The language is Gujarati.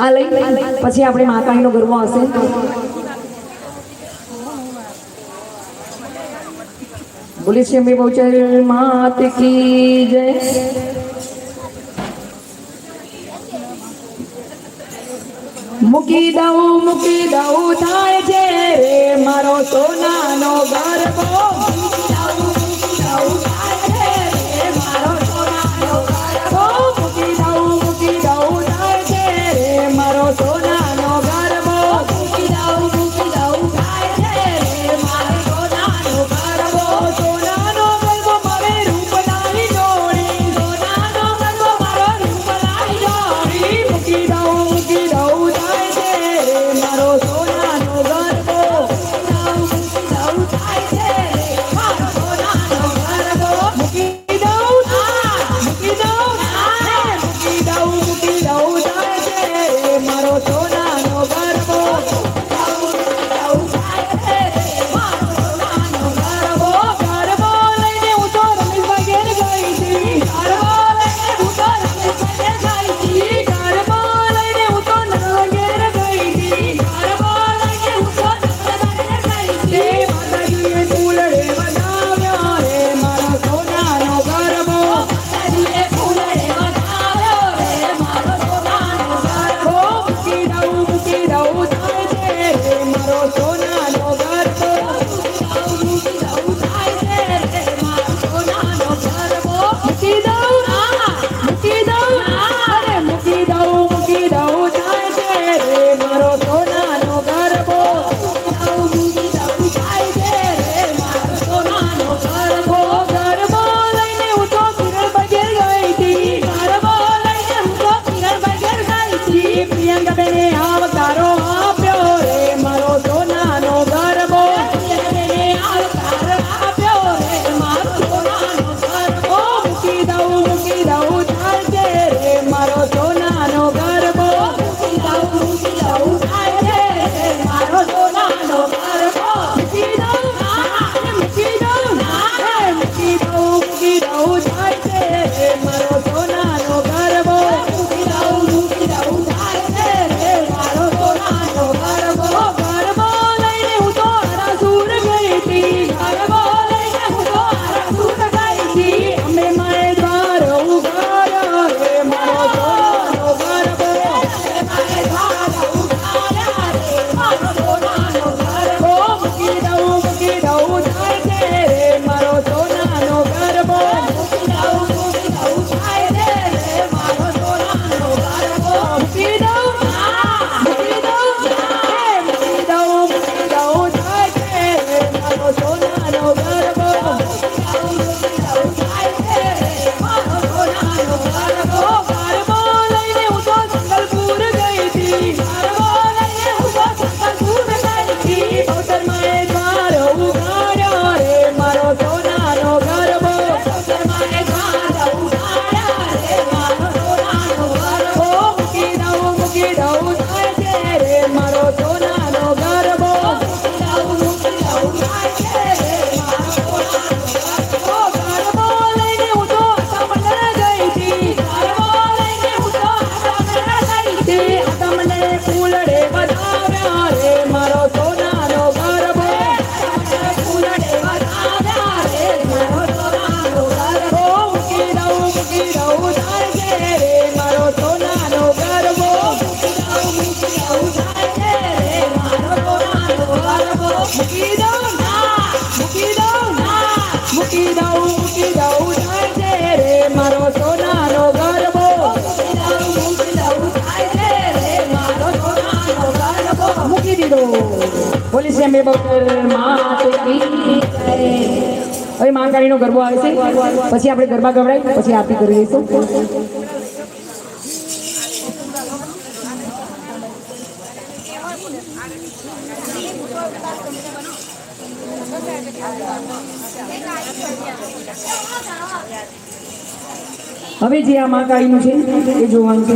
આ લઈ પછી આપણે માતાજીનો ગરબો હશે. બોલે છે મેં બહુચર માત કી જય. મૂકી દઉં થાય છે રે મારો સોનાનો ગરબો. મૂકી દઉં થાય છે રે મારો સોનાનો ગરબો. મૂકી દઉં થાય છે રે મારો સોનાનો ગરબો. મૂકી દઉં થાય છે રે મારો સોનાનો ગરબો. સોનાનો ગરબો મારે રૂપ લાવી જોડી. સોનાનો ગરબો મારો રૂપ લાવી જોડી. મૂકી દઉં થાય છે રે મારો સોનાનો ગરબો. મૂકી દઉં થાય છે રે મારો સોનાનો ગરબો. મૂકી દઉં થાય છે રે મારો સોનાનો ગરબો. ગરબો લઈને હું તો રમેશભાઈ ઘેર ગઈ હતી. ગરબો લઈને હું તો રમેશભાઈ ઘેર ગઈ હતી. ગરબો લઈને હું તો નરવા ઘેર ગઈ હતી. ગરબો લઈને હું તો નરવા ઘેર ગઈ હતી. માતાજીએ ફૂલડે વધાવ્યો રે મારો સોનાનો ગરબો. માતાજીએ ફૂલડે વધાવ્યો રે મારો સોનાનો ગરબો. મૂકી દઉં થાય છે રે મારો સોનાનો ગરબો. મૂકી દઉં થાય છે રે મારો સોનાનો ગરબો. મૂકી દઉં થાય છે રે મારો સોનાનો ગરબો. મૂકી દઉં થાય છે રે મારો સોનાનો ગરબો. ગરબો લઈને હું તો કિરણભાઈ ઘેર ગઈ હતી. ગરબો લઈને હું તો કિરણભાઈ ઘેર ગઈ હતી. પ્રિયંકાબેને આવકારો આપ્યો રે મારો સોનાનો ગરબો. પ્રિયંકાબેને આવકારો આપ્યો રે મારો સોનાનો ગરબો. મૂકી દઉં થાય છે રે મારો સોનાનો ગરબો. મૂકી દઉં થાય છે રે મારો સોનાનો ગરબો. મૂકી દઉં થાય છે રે મારો સોનાનો ગરબો. મૂકી દઉં થાય છે રે મારો સોનાનો ગરબો. ગરબો લઈને હું તો આરાસુર ગઈ હતી. ગરબો લઈને હું તો આરાસુર ગઈ હતી. અમે માએ દ્વાર ઉગાડ્યો રે મારો સોનાનો ગરબો. માએ દ્વાર ઉગાડ્યા રે મારો સોનાનો ગરબો. મૂકી દઉં થાય છે રે મારો સોનાનો ગરબો. મૂકી દઉં થાય છે રે મારો સોનાનો ગરબો. મૂકી દઉં થાય છે રે મારો સોનાનો ગરબો. થાય છે રે મારો સોનાનો ગરબો. ગરબો લઈને હું તો સંગલપુર ગઈ હતી. ગરબો લઈને હું તો સંગલપુર ગઈ હતી. બહુચર માએ દ્વાર ઉગાડ્યો રે મારો સોનાનો ગરબો. બહુચર માએ દ્વાર ઉગાડ્યા રે મારો સોનાનો ગરબો. મૂકી દઉં થાય છે રે મારો સોનાનો ગરબો. મૂકી દઉં થાય છે રે મારો સોનાનો ગરબો. ગરબો લઈને હું તો આતામંડળ ગઈ હતી. ગરબો લઈને હું તો આતામંડળ ગઈ હતી. આતામંડળે ફૂલડે વધાવ્યા રે મારો સોનાનો ગરબો. ફૂલડે વધાવ્યા રે મારો સોનાનો ગરબો. મૂકી દઉં થાય છે રે મારો સોનાનો ગરબો. મૂકી દઉં થાય છે રે મારો સોનાનો ગરબો. મૂકી દઉં થાય છે રે મારો સોનાનો ગરબો. મૂકી દઉં થાય છે રે મારો સોનાનો ગરબો. મૂકી દીધો. પોલીસ મેં બપોર માત કી જય. હવે માંગાણીનો ગરબો આવે છે. પછી આપણે ગરબા ગવડાવી પછી આરતી કરી લઈશું. હવે જે આ મહાકાળીનું છે એ જોવાનું છે.